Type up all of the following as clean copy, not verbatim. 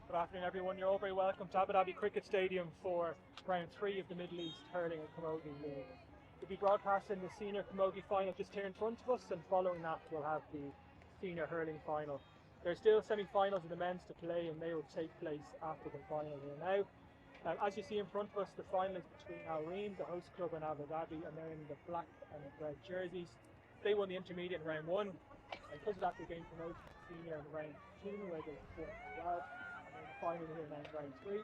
Good afternoon, everyone. You're all very welcome to Abu Dhabi Cricket Stadium for round 3 of the Middle East Hurling and Camogie League. We'll be broadcasting the senior Camogie final just here in front of us, and following that we'll have the senior hurling final. There's still semi-finals of the men's to play, and they will take place after the final here now. As you see in front of us, the final is between Al Reem, the host club in Abu Dhabi, and they're in the black and red jerseys. They won the intermediate in round 1, and because of that they gained promotion to senior in round 2, where they performed well. Final here now in round 3.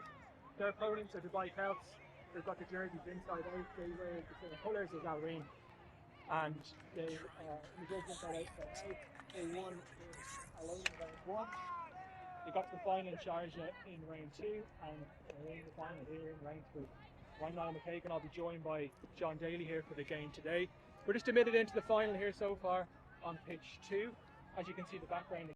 Their opponents are Dubai Celts. They've got the jerseys inside out. They wear the same colours as Al Reem, and they judgment that outside out. They won alone in round 1. They got to the final in Sharjah in round 2, and they're in the final here in round 3. I'm Niall McKagan. I'll be joined by John Daly here for the game today. We're just a minute into the final here so far on pitch 2. As you can see, the background.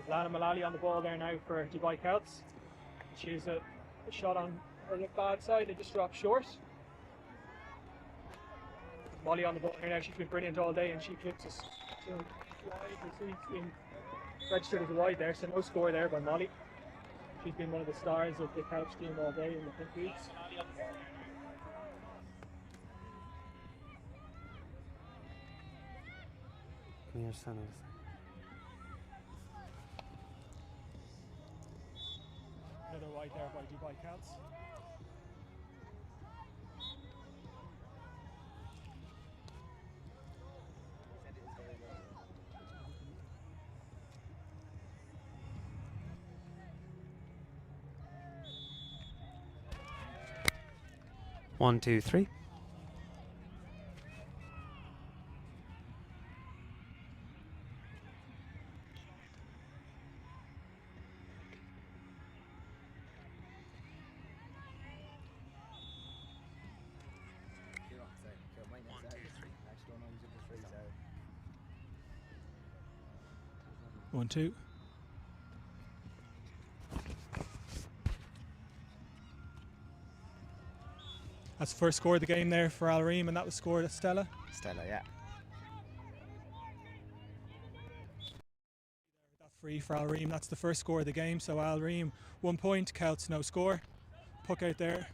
Lana Malali on the ball there now for Dubai Celts. She's a shot on her bad side, it just dropped short. Molly on the ball here now, she's been brilliant all day, and she clips us to wide. You see it's been registered as a wide there, so no score there by Molly. She's been one of the stars of the Celts team all day in the pink boots. Another wide there by Dubai Celts. One, two, three. One, two. That's the first score of the game there for Al Reem, and that was scored at Stella. Stella, yeah. That free for Al Reem, that's the first score of the game. So Al Reem 1 point, Celts no score. Puck out there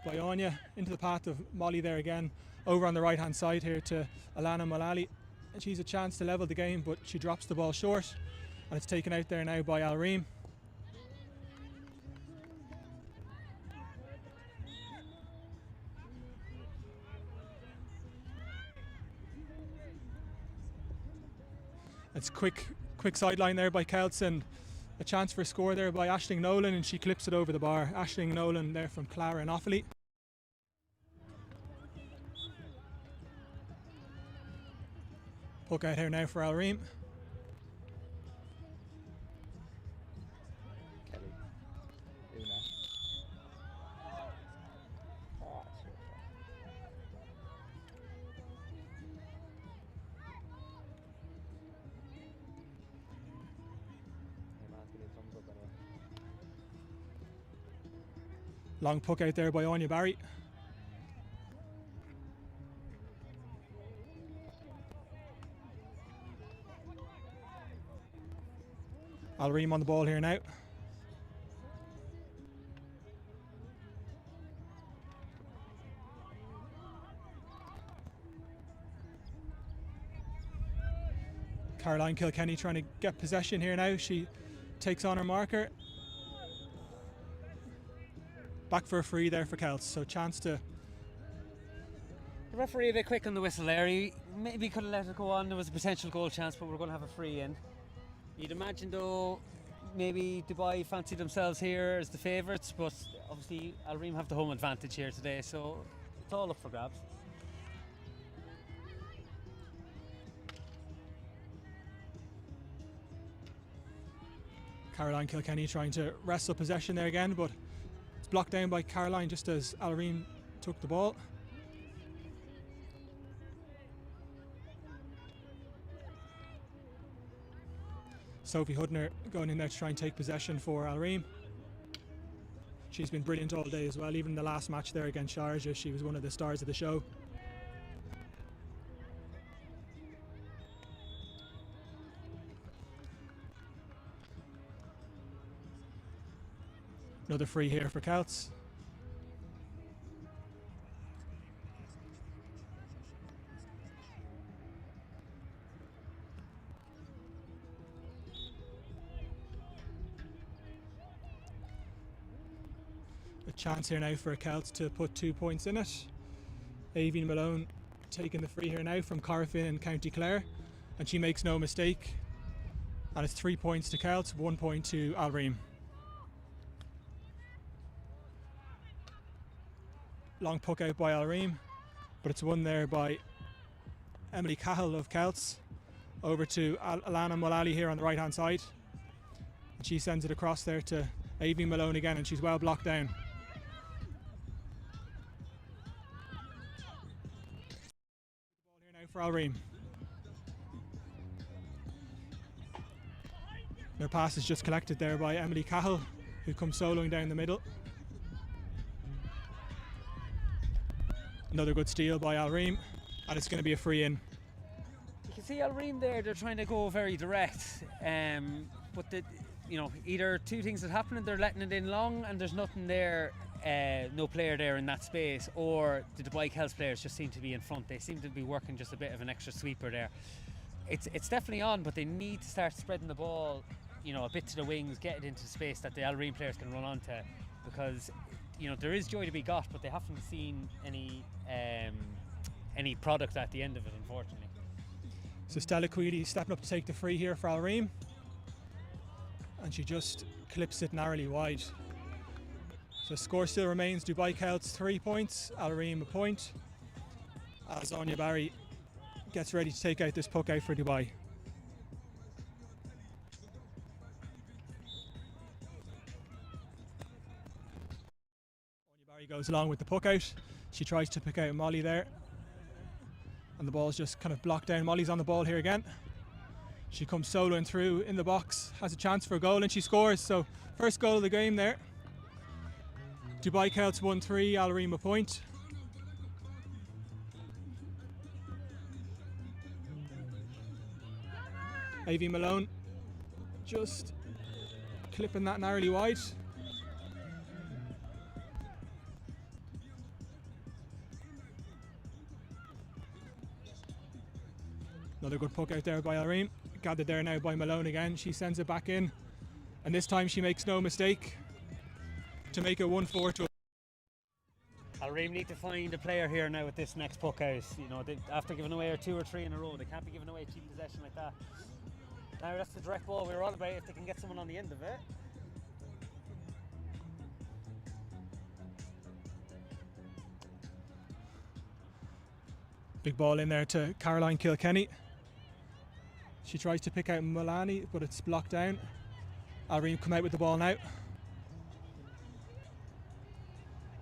by Anya into the path of Molly there again. Over on the right hand side here to Alana Malali. And she's a chance to level the game, but she drops the ball short, and it's taken out there now by Al Reem. It's quick sideline there by Celts, and a chance for a score there by Aisling Nolan, and she clips it over the bar. Aisling Nolan there from Clara and Offaly. Puck out here now for Al Reem. Long puck out there by Anya Barry. Al Reem on the ball here now. Caroline Kilkenny trying to get possession here now. She takes on her marker. Back for a free there for Celts, so chance to... The referee a bit quick on the whistle there. He maybe could have let it go on. There was a potential goal chance, but we're going to have a free in. You'd imagine though maybe Dubai fancy themselves here as the favourites, but obviously Al Reem have the home advantage here today, so it's all up for grabs. Caroline Kilkenny trying to wrestle possession there again, but it's blocked down by Caroline just as Al Reem took the ball. Sophie Hudner going in there to try and take possession for Al Reem. She's been brilliant all day as well. Even in the last match there against Sharjah, she was one of the stars of the show. Another free here for Celts. A chance here now for Celts to put 2 points in it. Aoibhinn Malone taking the free here now from Corofin in County Clare, and she makes no mistake. And it's 3 points to Celts, 1 point to Al Reem. Long puck out by Al Reem, but it's won there by Emily Cahill of Celts. Over to Alana Mullally here on the right hand side. And she sends it across there to Aoibhinn Malone again, and she's well blocked down. Ball here now for Al Reem. Their pass is just collected there by Emily Cahill, who comes soloing down the middle. Another good steal by Al Reem, and it's going to be a free in. You can see Al Reem there, they're trying to go very direct, but either two things that happen, they're letting it in long and there's nothing there, no player there in that space, or the Dubai Celts players just seem to be in front. They seem to be working just a bit of an extra sweeper there. It's definitely on, but they need to start spreading the ball, a bit to the wings, get it into space that the Al Reem players can run onto, because there is joy to be got, but they haven't seen any product at the end of it, unfortunately. So Stella Queedy stepping up to take the free here for Al Reem, and she just clips it narrowly wide. So score still remains Dubai Celts 3 points, Al Reem a point, as Anya Barry gets ready to take out this puck out for Dubai. Goes along with the puck out. She tries to pick out Molly there, and the ball's just kind of blocked down. Molly's on the ball here again. She comes soloing through in the box, has a chance for a goal, and she scores. So first goal of the game there. Dubai Celts 1-3, Al Reem a point. Aoibhinn Malone just clipping that narrowly wide. Another good puck out there by Al Reem. Gathered there now by Malone again. She sends it back in, and this time she makes no mistake to make it 1-4 to. Al Reem need to find a player here now with this next puck out. After giving away 2 or 3 in a row, they can't be giving away cheap possession like that. Now that's the direct ball we were on about, if they can get someone on the end of it. Big ball in there to Caroline Kilkenny. She tries to pick out Mulani, but it's blocked down. Al Reem come out with the ball now.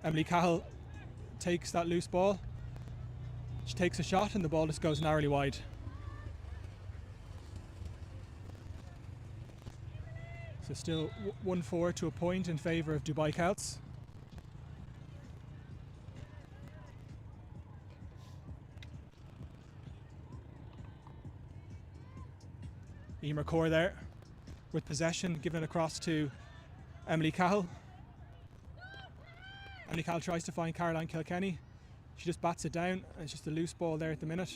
Emily Cahill takes that loose ball. She takes a shot and the ball just goes narrowly wide. So still 1-4 to a point in favour of Dubai Celts. Emer Kaur there with possession, given it across to Emily Cahill. Emily Cahill tries to find Caroline Kilkenny. She just bats it down, and it's just a loose ball there at the minute.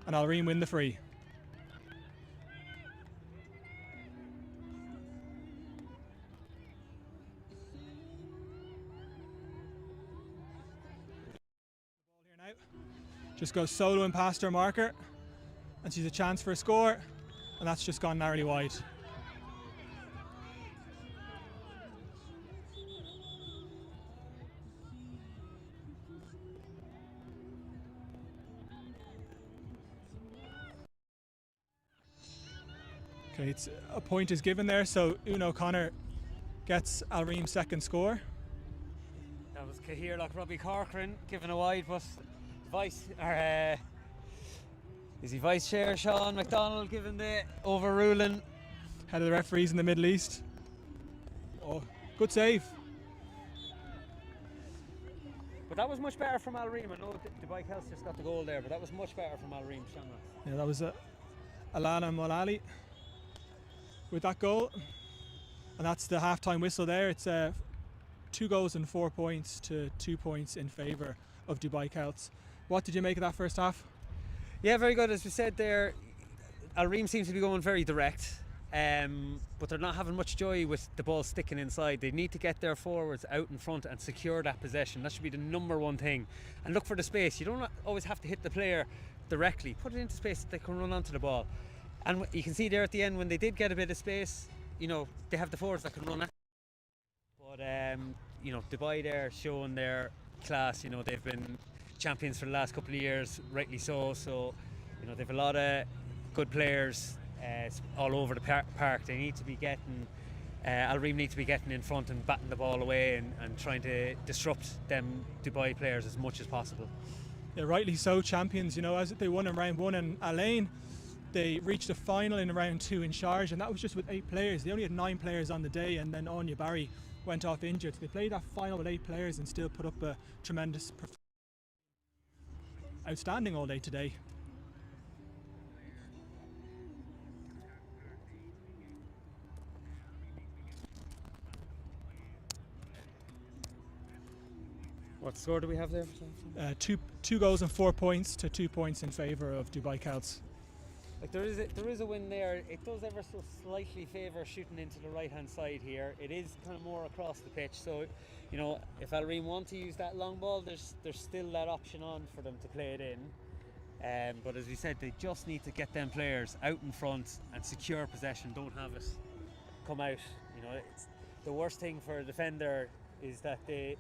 And Al Reem win the free. The ball here now. Just goes soloing past her marker, and she's a chance for a score, and that's just gone narrowly wide. Okay, it's a point is given there, so Una O'Connor gets Al Reem's second score. That was Cahir like Robbie Corcoran giving a wide, but Is he Vice Chair Sean McDonald giving the overruling? Head of the referees in the Middle East. Oh, good save. But that was much better from Al Reem. I know Dubai Celts just got the goal there, but that was much better from Al Reem Shamrocks. Yeah, that was Alana Molali with that goal. And that's the half-time whistle there. It's 2 goals and 4 points to 2 points in favour of Dubai Celts. What did you make of that first half? Yeah, very good. As we said there, Al Reem seems to be going very direct, but they're not having much joy with the ball sticking inside. They need to get their forwards out in front and secure that possession. That should be the number one thing. And look for the space. You don't always have to hit the player directly. Put it into space that they can run onto the ball. And you can see there at the end when they did get a bit of space, you know, they have the forwards that can run at. But you know, Dubai there showing their class. You know, they've been champions for the last couple of years, rightly so. So, you know, they've a lot of good players all over the park. They need to be getting, Al Reem need to be getting in front and batting the ball away and trying to disrupt them Dubai players as much as possible. Yeah, rightly so, champions. You know, as they won in round 1, and Alain, they reached a final in round 2 in Sharjah, and that was just with 8 players. They only had 9 players on the day, and then Anya Barry went off injured. So they played that final with 8 players and still put up a tremendous performance. Outstanding all day today. What score do we have there? 2 goals and 4 points to 2 points in favour of Dubai Celts. Like there is a win there. It does ever so slightly favour shooting into the right hand side here. It is kind of more across the pitch, so you know, if Al Reem want to use that long ball, there's still that option on for them to play it in. But as we said, they just need to get them players out in front and secure possession. Don't have it come out. You know, it's the worst thing for a defender is that they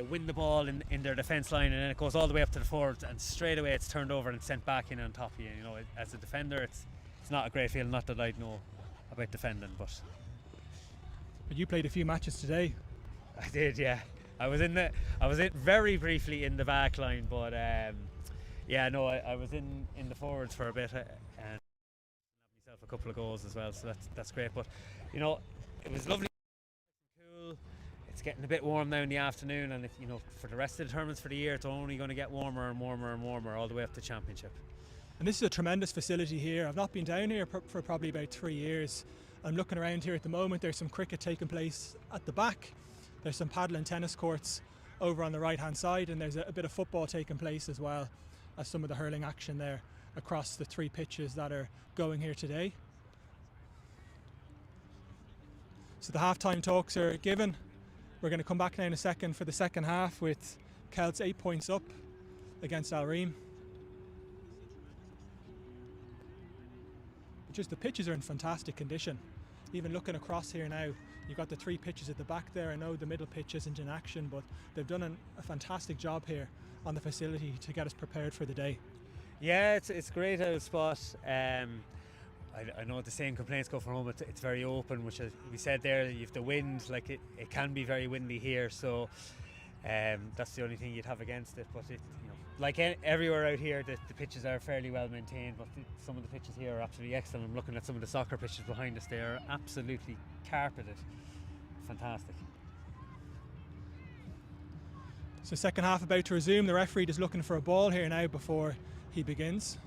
win the ball in their defence line, and then it goes all the way up to the forwards, and straight away it's turned over and sent back in on top of you. You know, as a defender, it's not a great feeling. Not that I know about defending, but you played a few matches today. I did, yeah. I was in very briefly in the back line, but yeah, no, I was in the forwards for a bit and myself a couple of goals as well. So that's great. But you know, it was lovely. It's getting a bit warm now in the afternoon, and you know, for the rest of the tournaments for the year, it's only going to get warmer and warmer and warmer all the way up to championship. And this is a tremendous facility here. I've not been down here for probably about 3 years. I'm looking around here at the moment. There's some cricket taking place at the back. There's some paddle and tennis courts over on the right hand side, and there's a bit of football taking place as well as some of the hurling action there across the 3 pitches that are going here today. So the halftime talks are given. We're going to come back now in a second for the second half with Celts 8 points up against Al Reem. Just the pitches are in fantastic condition. Even looking across here now, you've got the 3 pitches at the back there. I know the middle pitch isn't in action, but they've done a fantastic job here on the facility to get us prepared for the day. Yeah, it's a great out spot. I know the same complaints go from home. It's very open, which as we said there, you have the wind, like it can be very windy here, so that's the only thing you'd have against it. But you know, like everywhere out here, the pitches are fairly well maintained, but some of the pitches here are absolutely excellent. I'm looking at some of the soccer pitches behind us. They are absolutely carpeted. Fantastic. So second half about to resume. The referee is looking for a ball here now before he begins.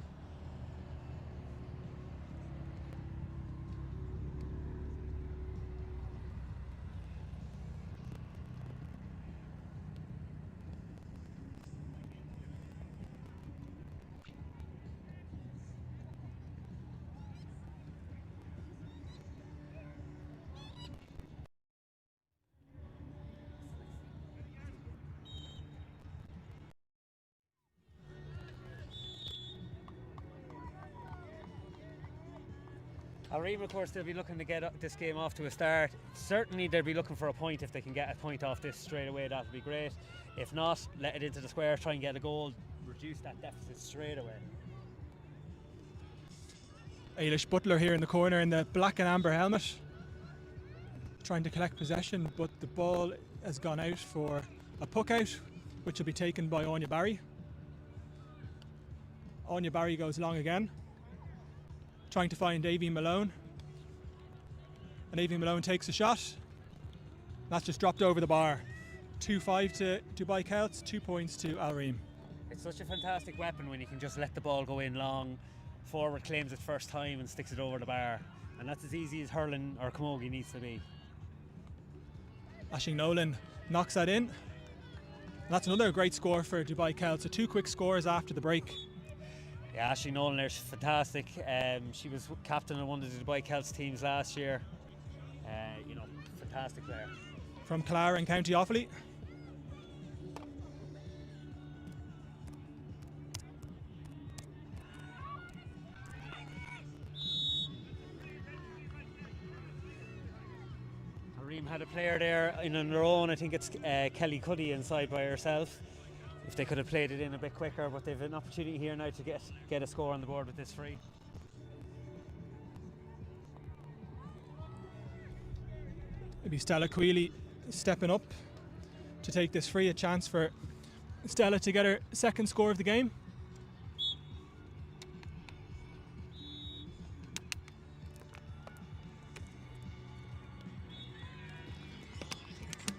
Al Reem, of course, they'll be looking to get this game off to a start. Certainly they'll be looking for a point. If they can get a point off this straight away, that'll be great. If not, let it into the square, try and get a goal, reduce that deficit straight away. Ailish Butler here in the corner in the black and amber helmet, trying to collect possession, but the ball has gone out for a puck out, which will be taken by Anya Barry. Anya Barry goes long again, trying to find Avi Malone. And Avi Malone takes a shot. That's just dropped over the bar. 2-5 to Dubai Celts, 2 points to Al Reem. It's such a fantastic weapon when you can just let the ball go in long, forward claims it first time and sticks it over the bar. And that's as easy as hurling or camogie needs to be. Aisling Nolan knocks that in. And that's another great score for Dubai Celts. So 2 quick scores after the break. Yeah, Aisling Nolan there's fantastic. She was captain of one of the Dubai Celts teams last year. Fantastic player. From Clara in County Offaly. Reem had a player there in on their own. I think it's Kelly Cuddy inside by herself. If they could have played it in a bit quicker, but they've an opportunity here now to get a score on the board with this free. Maybe Stella Queally stepping up to take this free, a chance for Stella to get her second score of the game.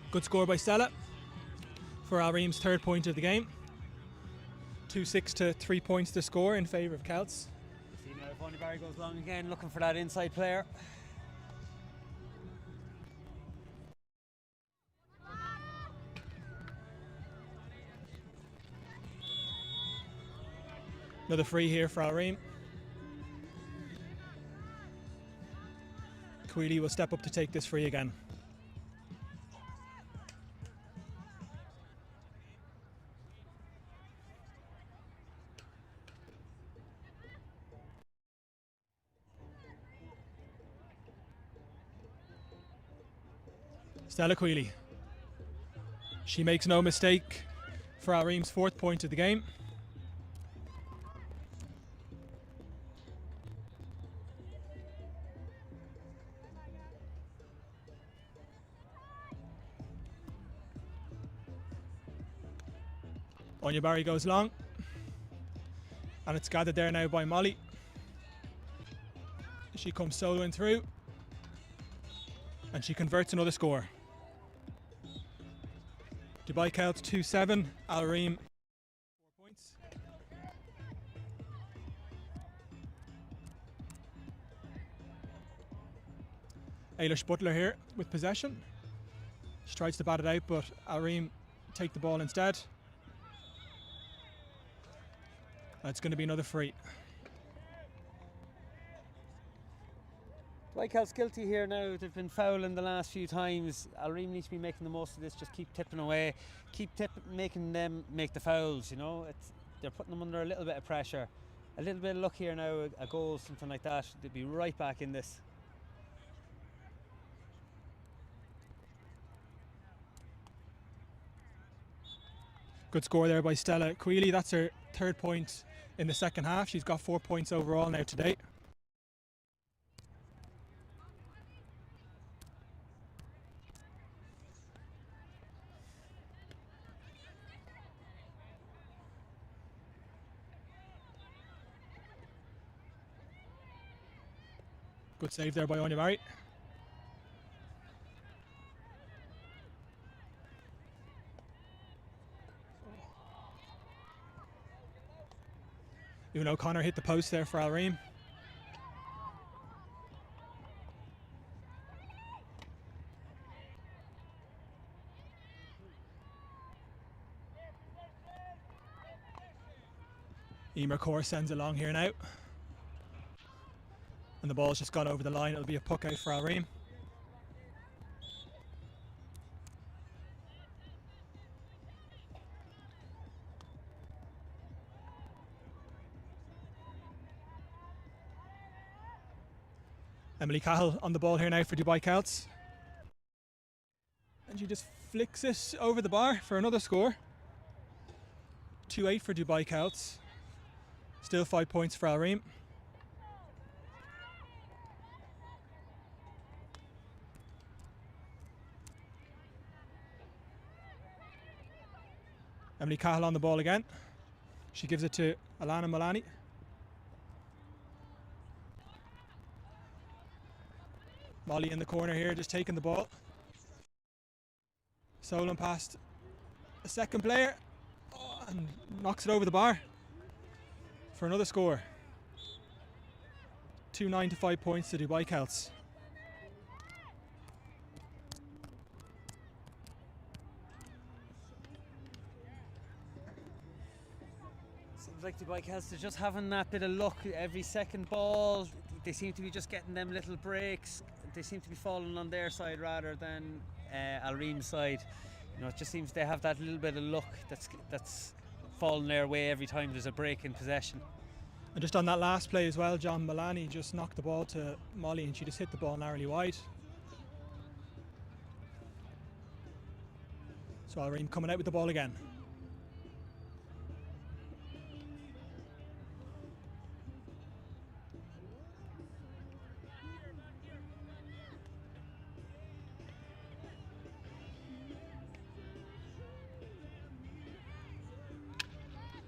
Good score by Stella for Al Reem's 3rd point of the game. 2-6 to 3 points to score in favour of Celts. See now if Anya Barry goes long again, looking for that inside player. Another free here for Al Reem. Queally will step up to take this free again. Stella Queally. She makes no mistake for Al Reem's 4th point of the game. Anya Barry goes long, and it's gathered there now by Molly. She comes soloing through, and she converts another score. Dubai Celts 2-7, Al Reem 4 points. Ailish Butler here with possession. She tries to bat it out, but Al Reem take the ball instead. It's going to be another free. Dubai Celts guilty here now. They've been fouling the last few times. Al Reem needs to be making the most of this. Just keep tipping away, making them make the fouls. They're putting them under a little bit of pressure. A little bit of luck here now, a goal, something like that. They'd be right back in this. Good score there by Stella Queally. That's her 3rd point in the second half. She's got 4 points overall now today. Good save there by Anya Barry. Even O'Connor hit the post there for Al Reem. Emer Kaur sends it long here now. And the ball's just gone over the line. It'll be a puck out for Al Reem. Emily Cahill on the ball here now for Dubai Celts. And she just flicks it over the bar for another score. 2-8 for Dubai Celts. Still 5 points for Al Reem. Emily Cahill on the ball again. She gives it to Alana Milani. Molly in the corner here, just taking the ball. Solon past a second player and knocks it over the bar for another score. 2-9 to 5 points to Dubai Celts. Seems like Dubai Celts are just having that bit of luck every second ball. They seem to be just getting them little breaks. They seem to be falling on their side rather than Al Reem's side. You know, it just seems they have that little bit of luck that's falling their way every time there's a break in possession. And just on that last play as well, John, Milani just knocked the ball to Molly and she just hit the ball narrowly wide. So Al Reem coming out with the ball again.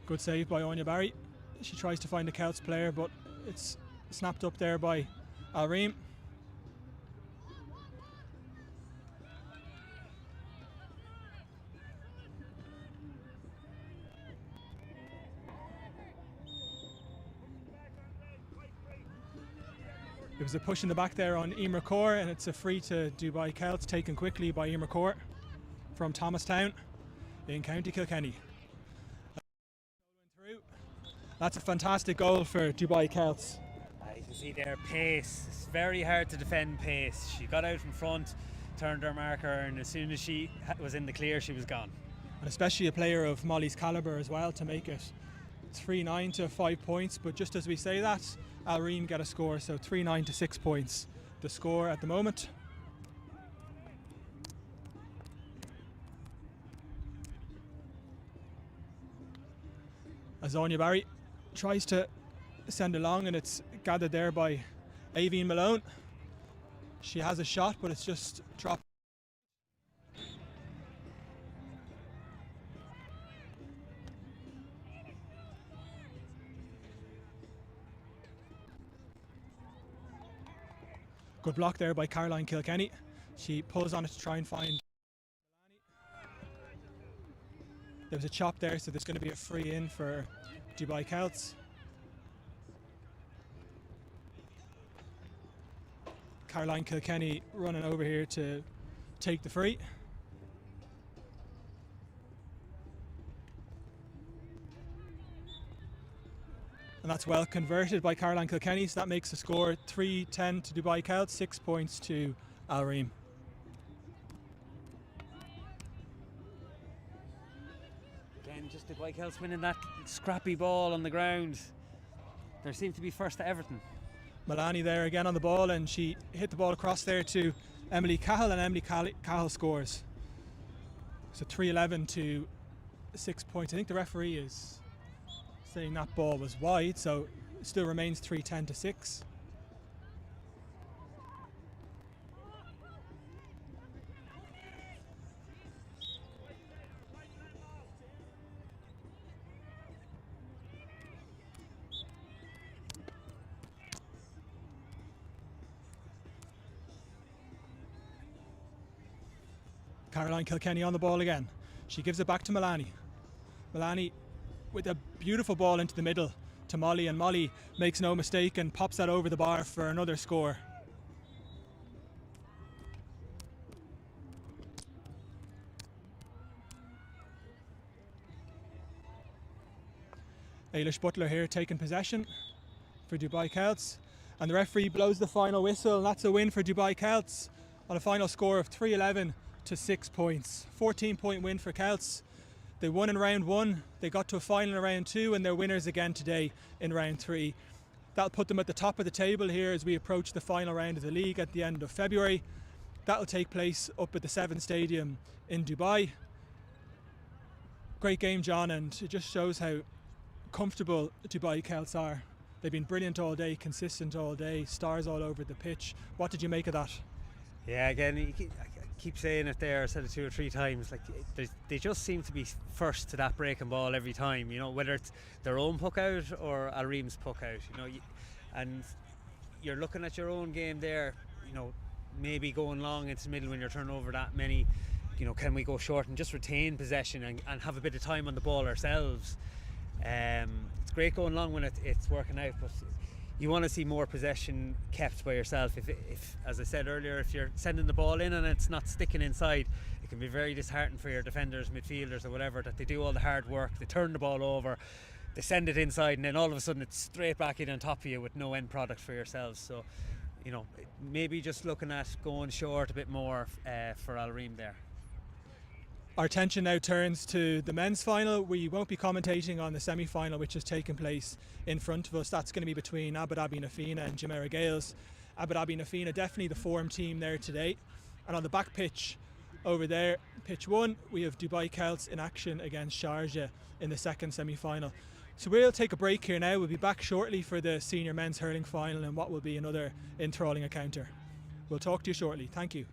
Good save by Anya Barry. She tries to find a Celts player, but it's snapped up there by Al Reem. It was a push in the back there on Emer Kaur, and it's a free to Dubai Celts, taken quickly by Emer Kaur from Thomastown in County Kilkenny. That's a fantastic goal for Dubai Celts. You can see their pace. It's very hard to defend pace. She got out in front, turned her marker, and as soon as she was in the clear, she was gone. And especially a player of Molly's calibre as well to make it 3-9 to 5 points. But just as we say that, Al Reem get a score, so 3-9 to 6 points. The score at the moment. As Anya Barry tries to send along, and it's gathered there by Aveen Malone. She has a shot, but it's just dropped. Good block there by Caroline Kilkenny. She pulls on it to try and find. There was a chop there, so there's going to be a free in for Dubai Celts. Caroline Kilkenny running over here to take the free. And that's well converted by Caroline Kilkenny, so that makes the score 3-10 to Dubai Celts, 6 points to Al Reem. Again, just Dubai Celts winning that scrappy ball on the ground. There seemed to be first to Everton. Milani there again on the ball, and she hit the ball across there to Emily Cahill, and Emily Cahill scores. So 3-11 to 6 points. I think the referee is saying that ball was wide, so it still remains 3-10 to 6. Caroline Kilkenny on the ball again. She gives it back to Milani. Milani with a beautiful ball into the middle to Molly, and Molly makes no mistake and pops that over the bar for another score. Ailish Butler here taking possession for Dubai Celts, and the referee blows the final whistle, and that's a win for Dubai Celts on a final score of 3-11 to 6 points. 14-point win for Celts. They won in round 1, they got to a final in round 2, and they're winners again today in round 3. That'll put them at the top of the table here as we approach the final round of the league at the end of February. That'll take place up at the Seven Stadium in Dubai. Great game, John, and it just shows how comfortable Dubai Celts are. They've been brilliant all day, consistent all day, stars all over the pitch. What did you make of that? Yeah, again, keep saying it there, I said it 2 or 3 times, like they just seem to be first to that breaking ball every time, you know, whether it's their own puck out or Al Reem's puck out, you know, and you're looking at your own game there, you know, maybe going long into the middle when you're turning over that many, you know, can we go short and just retain possession and have a bit of time on the ball ourselves. It's great going long when it's working out, but you want to see more possession kept by yourself. If, as I said earlier, if you're sending the ball in and it's not sticking inside, it can be very disheartening for your defenders, midfielders or whatever, that they do all the hard work, they turn the ball over, they send it inside, and then all of a sudden it's straight back in on top of you with no end product for yourselves. So, you know, maybe just looking at going short a bit more for Al Reem there. Our attention now turns to the men's final. We won't be commentating on the semi-final, which has taken place in front of us. That's going to be between Abu Dhabi Nafina and Jumeirah Gales. Abu Dhabi Nafina, definitely the form team there today. And on the back pitch over there, pitch 1, we have Dubai Celts in action against Sharjah in the second semi-final. So we'll take a break here now. We'll be back shortly for the senior men's hurling final and what will be another enthralling encounter. We'll talk to you shortly. Thank you.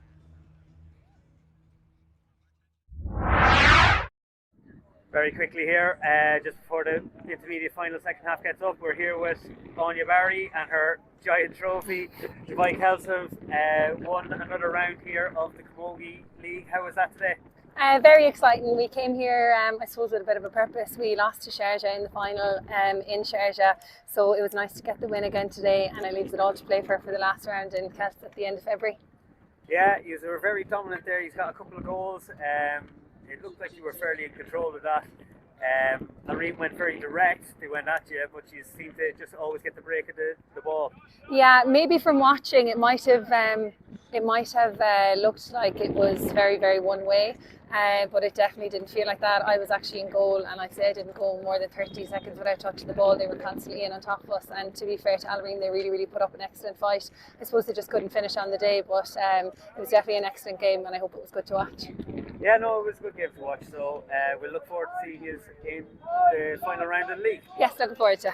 Very quickly here, just before the intermediate final second half gets up, we're here with Anya Barry and her giant trophy. Dubai Celts have won another round here of the Camogie League. How was that today? Very exciting. We came here, I suppose, with a bit of a purpose. We lost to Sharjah in the final in Sharjah, so it was nice to get the win again today, and it leaves it all to play for the last round in Celts at the end of February. Yeah, you were very dominant there. He's got a couple of goals. It looked like you were fairly in control of that. Al Reem went very direct. They went at you, but you seemed to just always get the break of the ball. Yeah, maybe from watching, it might have looked like it was very, very one way. But it definitely didn't feel like that. I was actually in goal, and I'd say I didn't go more than 30 seconds without touching the ball. They were constantly in on top of us, and to be fair to Al Reem, they really, really put up an excellent fight. I suppose they just couldn't finish on the day, but it was definitely an excellent game, and I hope it was good to watch. Yeah, no, it was a good game to watch, so we'll look forward to seeing you in the final round of the league. Yes, looking forward to it.